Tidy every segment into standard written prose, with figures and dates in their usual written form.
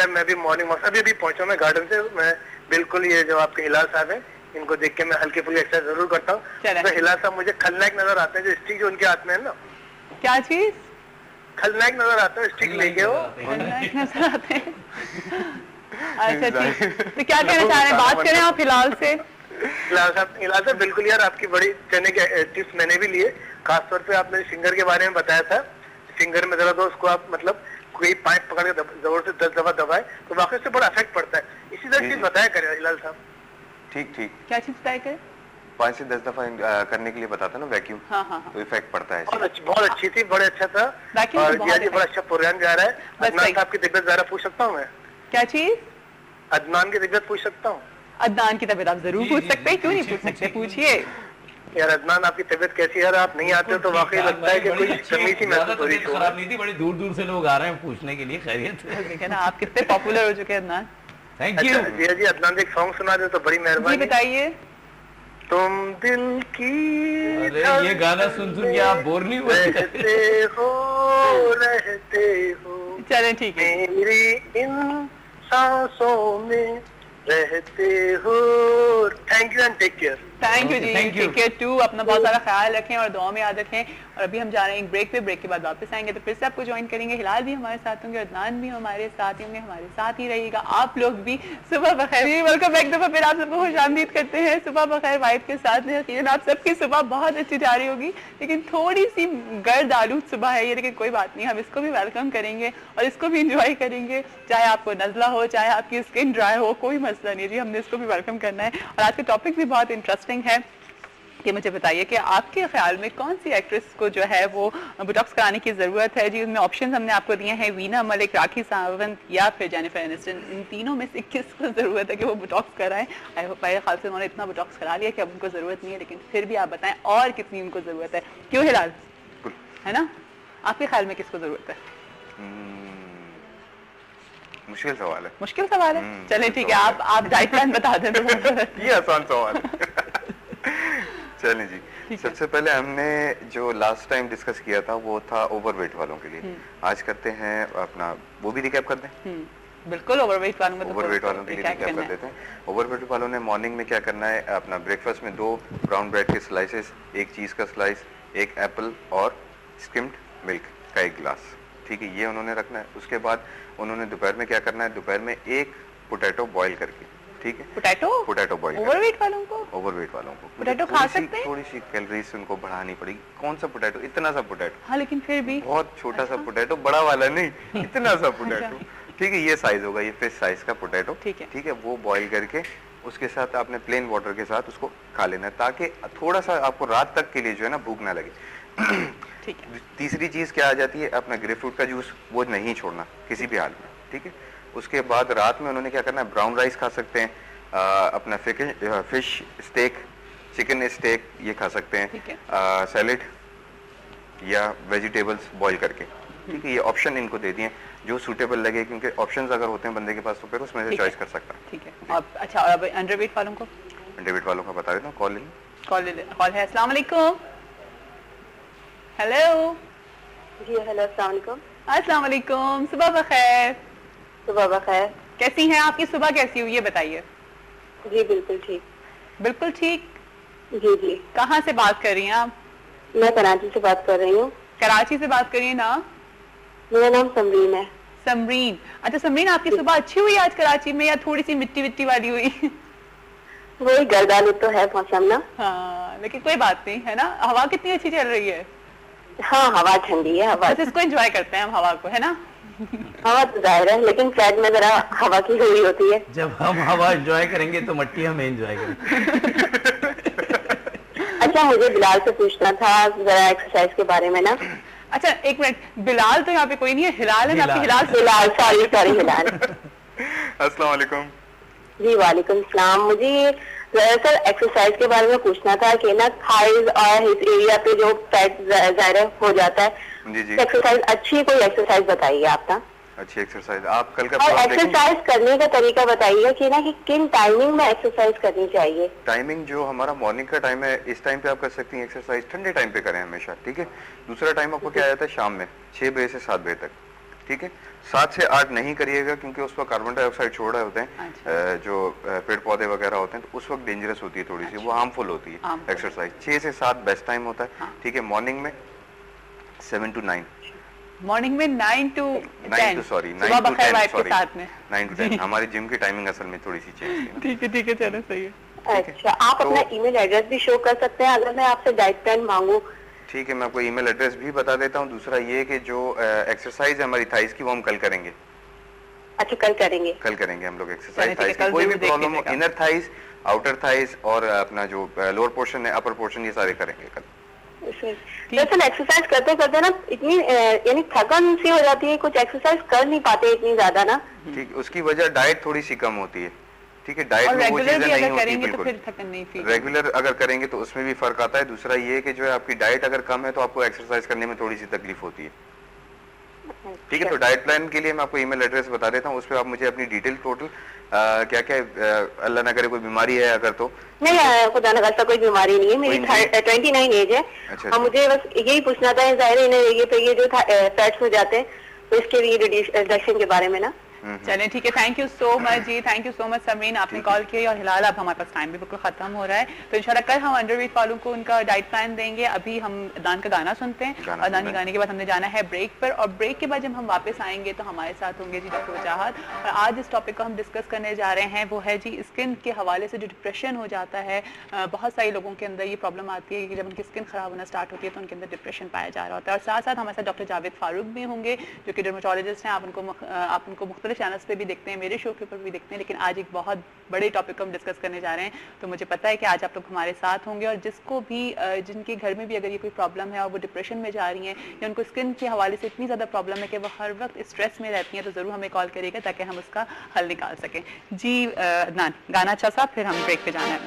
यार मैं भी मॉर्निंग वॉक अभी पहुंचा मैं गार्डन से। मैं बिल्कुल ये जो आपके हिलाल साहब है इनको देख के मैं हल्की फुल्की एक्सरसाइज जरूर करता हूँ। तो हिलाल साहब मुझे खलनायक नजर आते हैं, जो स्टिक जो उनके हाथ में है ना। क्या चीज? खलनायक नजर आते हैं, स्टिक लेके वो खलनायक नजर आते हैं। अच्छा ठीक, तो क्या कहना चाह रहे हैं, बात करें आप हिलाल से? हिलाल साहब बिल्कुल यार, आपकी बड़ी चने के टिप्स मैंने भी लिए। खासतौर पे आपने फिंगर के बारे में बताया था, फिंगर में दर्द हो उसको आप मतलब कोई पाइप पकड़ के जोर से 10 दफा दबाए तो वाकई से बड़ा इफेक्ट पड़ता है। इसी तरह चीज बताया करें हिलाल साहब। ठीक ठीक, क्या चीज बताया करें? 5 से 10 दफा करने के लिए बताता ना वैक्यूम। हाँ। तो इफेक्ट पड़ता है। बहुत अच्छी थी, बड़े अच्छा था। और जिया जी बड़ा अच्छा प्रोग्राम जा रहा है। अदनान साहब की तबीयत जरा पूछ सकता हूँ मैं? क्या चीज? अदनान की तबीयत पूछ सकता हूँ? अदनान की तबीयत आप जरूर पूछ सकते हैं, क्यों नहीं पूछ सकते, पूछिए। यार अदनान आपकी तबीयत कैसी है? आप नहीं आते हो तो वाकई लगता है कि कोई कमी सी महसूस हो रही है। खराब नहीं थी, बड़ी दूर दूर से लोग आ रहे हैं पूछने के लिए। खैरियत है ना, आप कितने पॉपुलर हो चुके हैं अदनान। Thank you. जिया जी अदनान एक सॉन्ग सुना दे तो बड़ी मेहरबानी। बताइए। तुम दिल की ये गाना सुन के आप बोर नहीं हुए? रहते हो चलें ठीक है। मेरी इन सांसों में रहते हो। Thank you and take care. Thank you जी, टेक केयर टू। अपना बहुत सारा ख्याल रखें और दुआ में याद रखें। और अभी हम जा रहे हैं एक ब्रेक पे, ब्रेक के बाद वापस आएंगे तो फिर से आपको ज्वाइन करेंगे। हिलाल भी हमारे साथ होंगे, अदनान भी हमारे साथ होंगे, हमारे साथ ही रहिएगा आप लोग भी। सुबह बखैर, वेलकम एक दफा फिर आप सबको खुशामदीद करते हैं सुबह बखैर वाइफ के साथ। यकीनन आप सबकी सुबह बहुत अच्छी जा रही होगी, लेकिन थोड़ी सी गर्द आलूद सुबह है ये, लेकिन कोई बात नहीं, हम इसको भी वेलकम करेंगे और इसको भी इंजॉय करेंगे। चाहे आपको नजला हो, चाहे आपकी स्किन ड्राई हो, कोई मसला नहीं जी, हमने इसको भी वेलकम करना है। और आज का टॉपिक भी बहुत इंटरेस्टिंग है कि मुझे बताइए कि आपके ख्याल में कौन सी एक्ट्रेस को जो है वो बोटॉक्स कराने की ज़रूरत है जी। उसमें ऑप्शंस हमने आपको दिए हैं, वीना मलिक, राखी सावंत या फिर जेनिफर एनिस्टन। इन तीनों में से किसको ज़रूरत है कि वो बोटॉक्स कराएं? मेरे ख्याल से उन्होंने इतना बोटॉक्स करा लिया कि अब उनको ज़रूरत नहीं है, लेकिन फिर भी आप बताएं और कितनी उनको ज़रूरत है। क्यों हिलाल, है ना, आपके ख्याल में किसको ज़रूरत है? मुश्किल सवाल है। मुश्किल सवाल है, चलें ठीक है, आप डाइट प्लान बता दें। ये आसान सवाल चलें जी, सबसे पहले हमने जो लास्ट टाइम डिस्कस किया था वो था ओवरवेट वालों के लिए। आज करते हैं अपना, वो भी रिकैप कर दें। बिल्कुल, ओवरवेट वालों में ओवरवेट वालों के लिए रिकैप कर देते हैं। ओवरवेट वालों ने मॉर्निंग में क्या करना है, अपना ब्रेकफास्ट में 2 ब्राउन ब्रेड के स्लाइसेस, 1 चीज़ का स्लाइस, 1 एप्पल और स्किम्ड मिल्क का 1 गिलास, ठीक है, ये उन्होंने रखना है। उसके बाद उन्होंने दोपहर में क्या करना है, दोपहर में 1 पोटैटो बॉईल करके, ठीक है, पोटैटो बॉईल। ओवरवेट वालों को पोटैटो खा सकते हैं? थोड़ी सी कैलोरीज उनको बढ़ानी पड़ेगी। कौन सा पोटैटो, इतना सा पोटैटो, हाँ लेकिन फिर भी बहुत छोटा सा पोटैटो, बड़ा वाला नहीं, इतना सा पोटैटो, ठीक है, ये साइज होगा, ये फिश साइज का पोटैटो, ठीक है, वो बॉईल करके उसके साथ आपने प्लेन वाटर के साथ उसको खा लेना है, ताकि थोड़ा सा आपको रात तक के लिए जो है ना भूख ना लगे। ठीक है। तीसरी चीज क्या आ जाती है, अपना ग्रेपफ्रूट का जूस, वो नहीं छोड़ना किसी भी हाल में, ठीक है। उसके बाद रात में उन्होंने क्या करना है, ब्राउन राइस खा सकते हैं, अपना फिश स्टेक, चिकन स्टेक ये खा सकते हैं, सैलेड या वेजिटेबल्स बॉईल करके, ठीक है, ये ऑप्शन इनको दे दिए जो सूटेबल लगे, क्योंकि ऑप्शंस अगर होते हैं बंदे के पास तो फिर उसमें से चॉइस कर सकता है, ठीक है। अच्छा, और अब अंडरवेट वालों को? अंडरवेट वालों का बता देता हूँ, कॉल है। अस्सलाम वालेकुम। हेलो जी, हेलो, अस्सलाम वालेकुम। अस्सलाम वालेकुम, सुबह बखैर। सुबह बखैर। कैसी हैं, आपकी सुबह कैसी हुई है बताइए? जी बिल्कुल ठीक। बिल्कुल ठीक? जी जी। कहाँ से बात कर रही हैं आप? मैं कराची से बात कर रही हूँ। कराची से बात करिए ना। मेरा नाम समरीन है। समरीन, अच्छा समरीन, आपकी सुबह अच्छी हुई आज कराची में या थोड़ी सी मिट्टी विट्टी वाली हुई? वही गर्दालू तो है मौसम ना। हाँ लेकिन कोई बात नहीं, है ना। हवा कितनी अच्छी चल रही है? हाँ हवा ठंडी है, हवा, बस इसको एंजॉय करते हैं हम हवा को, है ना। हवा तो जाहिर है, लेकिन फ्लैट में जरा हवा की हुई होती है। जब हम हवा एंजॉय करेंगे तो मट्टी हमें एंजॉय करेंगे। अच्छा, मुझे बिलाल से पूछना था जरा एक्सरसाइज के बारे में ना। अच्छा एक मिनट, बिलाल तो यहाँ पे कोई नहीं है, हिलाल है। आपकी हिलाल हिलाल। अस्सलाम वालेकुम। जी वालेकुम सलाम। मुझे दरअसल एक्सरसाइज के बारे में पूछना था कि ना थाइज और हिप एरिया पे जो फैट ज़ाहिर हो जाता है, जी जी, एक्सरसाइज अच्छी कोई एक्सरसाइज बताइए आप ना। अच्छी एक्सरसाइज आप कल का, और एक्सरसाइज करने का तरीका बताइए कि ना कि किन टाइमिंग में एक्सरसाइज करनी चाहिए। टाइमिंग जो हमारा मॉर्निंग का टाइम है, इस टाइम पे आप कर सकती हैं एक्सरसाइज, ठंडे टाइम पे करें हमेशा, ठीक है। दूसरा टाइम आपको क्या आता है, शाम में 6 बजे से 7 बजे तक, ठीक है। 7 से 8 नहीं करिएगा क्योंकि उस वक्त कार्बन डाइऑक्साइड छोड़ रहे होते हैं। अच्छा। जो पेड़ पौधे वगैरह होते हैं तो उस वक्त डेंजरस होती है थोड़ी सी, वो हार्मफुल होती है एक्सरसाइज। 6 से 7 बेस्ट टाइम होता है, ठीक है। मॉर्निंग में 7 to 9, मॉर्निंग में 9 to 10 सॉरी 9 सुबह to बखैर 10 वाइफ के सॉरी साथ में 9 to 10 हमारी जिम की टाइमिंग असल में थोड़ी सी चेंज है। ठीक है चलो सही है। अच्छा, आप अपना ईमेल एड्रेस भी शो कर सकते हैं अगर मैं आपसे डाइट प्लान मांगू? ठीक है, मैं आपको ईमेल एड्रेस भी बता देता हूँ। दूसरा ये कि जो एक्सरसाइज है हमारी थाइस की वो हम कल करेंगे। अच्छा, कल करेंगे हम लोग चलिए, एक्सरसाइज ठीक है, थाइस कल की। कोई भी जरूर देख प्रॉब्लम हो, लीजिएगा। इनर थाइस, आउटर थाइस और अपना जो लोअर पोर्शन है, अपर पोर्शन, ये सारे करेंगे कल। दरअसल एक्सरसाइज करते करते ना इतनी यानी थकन सी हो जाती है, कुछ एक्सरसाइज कर नहीं पाते इतनी ज्यादा ना। ठीक, उसकी वजह डाइट थोड़ी सी कम होती है, ठीक है। डाइट और में वो रेगुलर चीजें भी नहीं अगर होती करेंगे तो बिल्कुल। फिर थकन नहीं फील। रेगुलर अगर करेंगे तो उसमें भी फर्क आता है। दूसरा ये है कि जो है आपकी डाइट अगर कम है तो आपको एक्सरसाइज करने में थोड़ी सी तकलीफ होती है, ठीक है। तो डाइट प्लान के लिए मैं आपको ईमेल एड्रेस बता देता हूँ, उस पर आप मुझे अपनी डिटेल टोटल क्या क्या अल्लाह ना करे कोई बीमारी है अगर तो नहीं, खुदा न खास्ता कोई बीमारी नहीं है, मेरी 29 एज है। अच्छा, और मुझे बस यही पूछना था, जाहिर है ये पे ये जो फैट्स हो जाते हैं तो इसके लिए रिडक्शन के बारे में ना। चलें ठीक है, थैंक यू सो मच जी, thank you so much Samreen, आपने कॉल किया। और हिलाल, अब हमारे पास टाइम भी बिल्कुल खत्म हो रहा है, तो इंशाल्लाह कल हम अंडरवेट वालों को उनका डाइट प्लान देंगे। अभी हम अदनान का गाना सुनते हैं और अदनान के गाने के बाद हमने जाना है ब्रेक पर, और ब्रेक के बाद जब हम वापस आएंगे तो हमारे साथ होंगे जी डॉक्टर वजाहत। और आज इस टॉपिक को हम डिस्कस करने जा रहे हैं वो है जी स्किन के हवाले से जो डिप्रेशन हो जाता है। बहुत सारे लोगों के अंदर ये प्रॉब्लम आती है कि जब उनकी स्किन खराब होना स्टार्ट होती है तो उनके अंदर डिप्रेशन पाया जा रहा होता है। और साथ साथ हमारे साथ डॉक्टर जावेद फारूक भी होंगे जो कि डर्मेटोलॉजिस्ट हैं। आप उनको मुख्तलिफ चैनल्स पे भी देखते हैं, मेरे शो के ऊपर भी देखते हैं, लेकिन आज एक बहुत बड़े टॉपिक को हम डिस्कस करने जा रहे हैं। तो मुझे पता है कि आज आप लोग हमारे साथ होंगे, और जिसको भी जिनके घर में भी अगर ये कोई प्रॉब्लम है और वो डिप्रेशन में जा रही हैं या उनको स्किन के हवाले से इतनी ज़्यादा प्रॉब्लम है कि वो हर वक्त स्ट्रेस में रहती हैं, तो ज़रूर हमें कॉल करिएगा ताकि हम उसका हल निकाल सकें। जी अदनान, गाना अच्छा सा, फिर हम ब्रेक पे जाना है।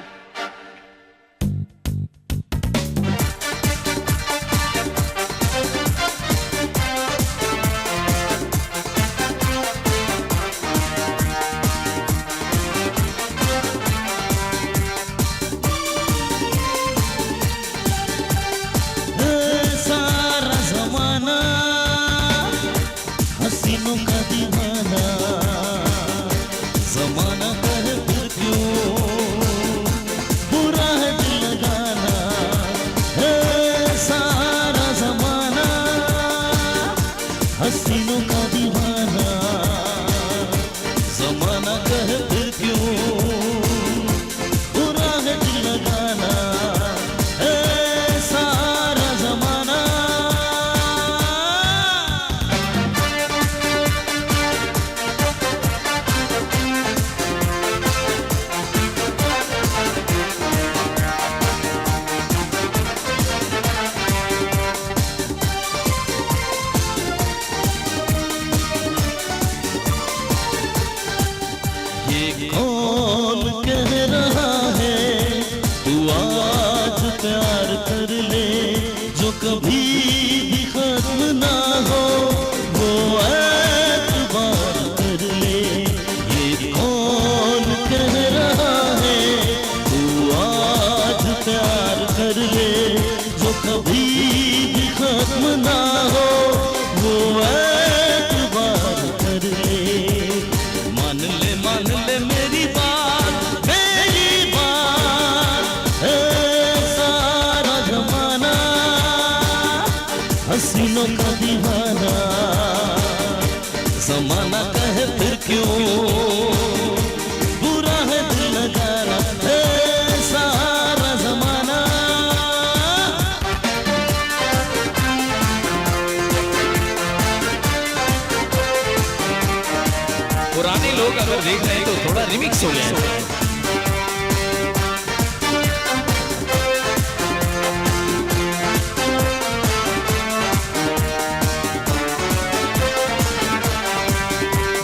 पुराने लोग अगर देख रहे हैं तो थोड़ा रिमिक्स हो गया है।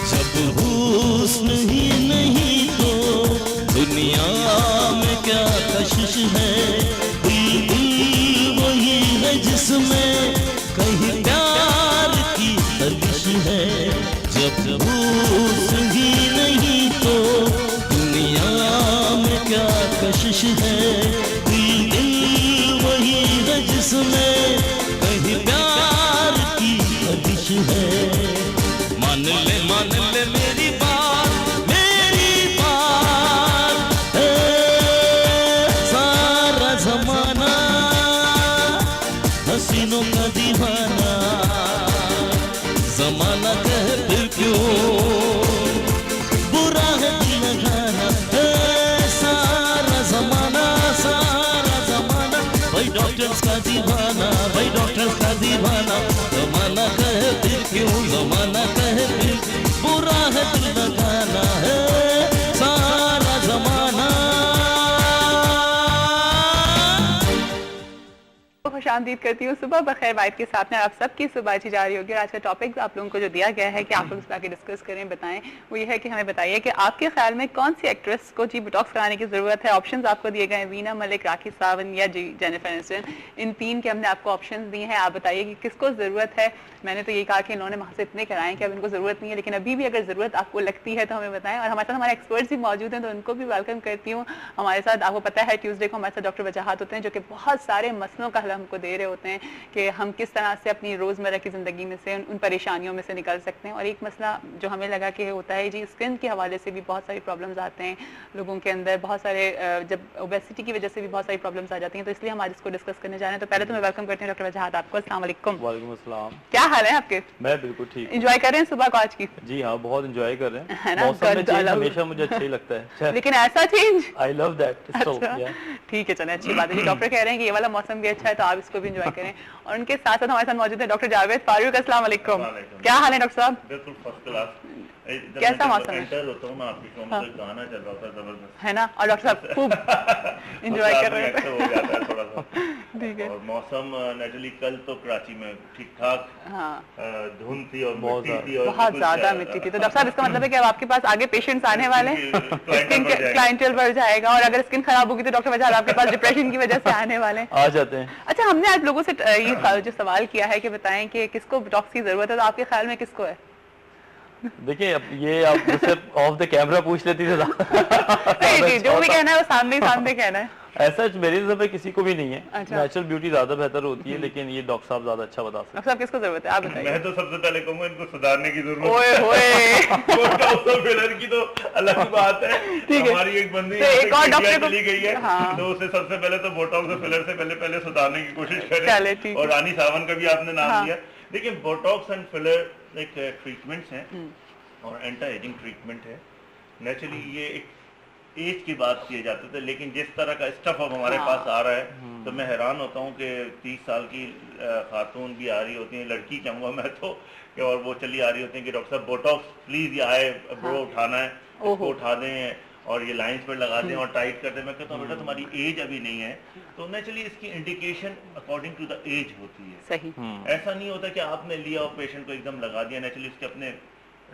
जब हुस्न ही नहीं तो दुनिया में क्या कशिश है, दिल वही है जिसमें कहीं प्यार की तलिश है। जब हुस्न ही नहीं तो दुनिया में क्या कशिश है, दिल वही है जिसमें कहीं प्यार की तलिश है। खुशामदीद करती हूँ। सुबह बखैर वाइद के साथ में आप सबकी सुबह अच्छी जा रही होगी। और आज का टॉपिक आप लोगों को जो दिया गया है कि आप लोग इस पर आके डिस्कस करें, बताएं, वो ये है कि हमें बताइए कि आपके ख्याल में कौन सी एक्ट्रेस को जी बोटॉक्स कराने की जरूरत है। ऑप्शंस आपको दिए गए हैं, वीना मलिक, राखी सावंत या जी जेनिफर एनिस्टन। इन तीन के हमने आपको ऑप्शंस दिए हैं। आप बताइए कि किसको जरूरत है। मैंने तो यही कहा कि इन्होंने वहाँ से इतने कराए कि अब इनको जरूरत नहीं है, लेकिन अभी भी अगर जरूरत आपको लगती है तो हमें बताएं। और हमारे साथ हमारे एक्सपर्ट्स भी मौजूद हैं, तो उनको भी वेलकम करती हूँ हमारे साथ। आपको पता है ट्यूसडे को हमारे साथ डॉक्टर वजाहत होते हैं, जो कि बहुत सारे मसलों का हल हमको दे रहे होते हैं कि हम किस तरह से अपनी रोज़मर्रा की ज़िंदगी में से उन परेशानियों में से निकल सकते हैं। और एक मसला जो हमें लगा कि होता है जी, स्किन के हवाले से भी बहुत सारी प्रॉब्लम्स आते हैं लोगों के अंदर। बहुत सारे जब ओबेसिटी की वजह से भी बहुत सारी प्रॉब्लम्स आ जाती हैं, तो इसलिए हम आज इसको डिस्कस करने जा रहे हैं। तो पहले तो मैं वेलकम करती हूँ डॉक्टर वजाहत आपको। अस्सलाम वालेकुम। वालेकुम अस्सलाम। क्या हाल है आपके? मैं बिल्कुल ठीक। एंजॉय कर रहे हैं सुबह को आज की? जी हाँ, बहुत एंजॉय कर रहे हैं। है ना? मौसम में चेंज हमेशा मुझे अच्छा ही लगता है। लेकिन ऐसा चेंज आई लव दैट। ठीक है, चलें, अच्छी बात है। डॉक्टर कह रहे हैं कि ये वाला मौसम भी अच्छा है, तो आप इसको भी एंजॉय करें। और उनके साथ साथ हमारे साथ मौजूद है डॉक्टर जावेद फारूक। अस्सलाम वालेकुम। क्या हाल है डॉक्टर साहब? बिल्कुल फर्स्ट क्लास। कैसा मौसम है? एंटर होता हूं ना आपकी शो में, तो गाना चल रहा था जबरदस्त, है ना? और डॉक्टर साहब खूब एंजॉय कर रहे हैं। हो जाता है थोड़ा सा। ठीक है। और मौसम नेचुरली कल तो कराची में ठीक ठाक धुंध थी और मिट्टी थी, और बहुत ज्यादा मिट्टी थी। तो डॉक्टर साहब इसका मतलब है कि अब आपके पास आगे पेशेंट्स आने वाले हैं, स्किन क्लाइंटेल बढ़ जाएगा। और अगर स्किन खराब होगी तो डॉक्टर वजाहत आपके पास डिप्रेशन की वजह से आने वाले हैं, आ जाते हैं। अच्छा, हमने आज लोगों से ये जो सवाल किया है कि बताएं कि किसको बोटॉक्स की जरूरत है, तो आपके ख्याल में किसको है? देखिए, अब ये आप मुझसे ऑफ द कैमरा पूछ लेती थे। नहीं, जो भी कहना है वो सामने कहना है। ऐसा मेरी नजर पे किसी को भी नहीं है। अच्छा। नेचुरल ब्यूटी ज्यादा बेहतर होती है, लेकिन ये डॉक्टर साहब ज्यादा अच्छा बता सकते हैं। डॉक्टर साहब किसको जरूरत है, आप बताइए। मैं तो सबसे पहले कहूंगा इनको सुधारने की जरूरत है। ओए होए बोटॉक्स और फिलर की तो अलग बात है। ठीक है। हमारी एक बंदी तो एक और डॉक्टर को चली गई है, हाँ। तो उसे सबसे पहले तो बोटॉक्स और फिलर से पहले सुधारने की कोशिश चले, करें। ठीक और रानी सावंत का भी आपने नाम हाँ। लिया। देखिए, बोटॉक्स एंड फिलर एक ट्रीटमेंट्स हैं और एंटी एजिंग ट्रीटमेंट है। नेचुरली ये एक एज की बात किए जाते थे, लेकिन जिस तरह का स्टफ अब हमारे पास आ रहा है, तो मैं हैरान होता हूँ कि 30 साल की खातून भी आ रही होती हैं, लड़की कहूँगा मैं तो, कि और वो चली आ रही होती हैं कि डॉक्टर साहब बोटॉक्स प्लीज, ये आए ब्रो उठाना है, उसको उठा दें और ये लाइंस पर लगा दें और टाइट कर दें। मैं कहता हूँ बेटा तुम्हारी एज अभी नहीं है, तो नेचुरली इसकी indication according to the age होती है। सही। ऐसा नहीं होता कि आपने लिया और पेशेंट को एकदम लगा दिया। नेचुरली इसके अपने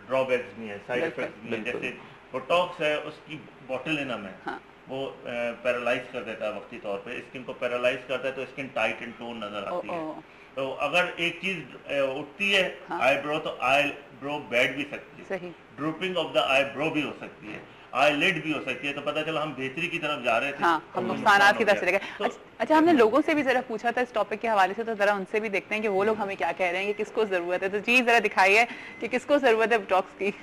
ड्रॉबैक्स भी हैं, साइड इफेक्ट्स भी हैं। जैसे बोटॉक्स है, उसकी बोटुलिनम है, हाँ। वो पैरालाइज कर देता है वक्ती तौर पे, स्किन को पैरालाइज करता है, तो स्किन टाइट एंड टोन नजर आती है। तो अगर एक चीज उठती है आईब्रो, तो आईब्रो बैठ भी सकती है, सही। ड्रूपिंग ऑफ द आईब्रो भी हो सकती है, आईलिड भी हो सकती है। तो पता चला हम बेहतरी की तरफ जा रहे थे, हाँ, हम नुकसानात की तरफ चले गए। अच्छा, हमने लोगों से भी जरा पूछा था इस टॉपिक के हवाले से, तो जरा उनसे भी देखते हैं कि वो लोग हमें क्या कह रहे हैं कि किसको जरूरत है। तो जी जरा दिखाइए कि किसको जरूरत है बोटॉक्स की।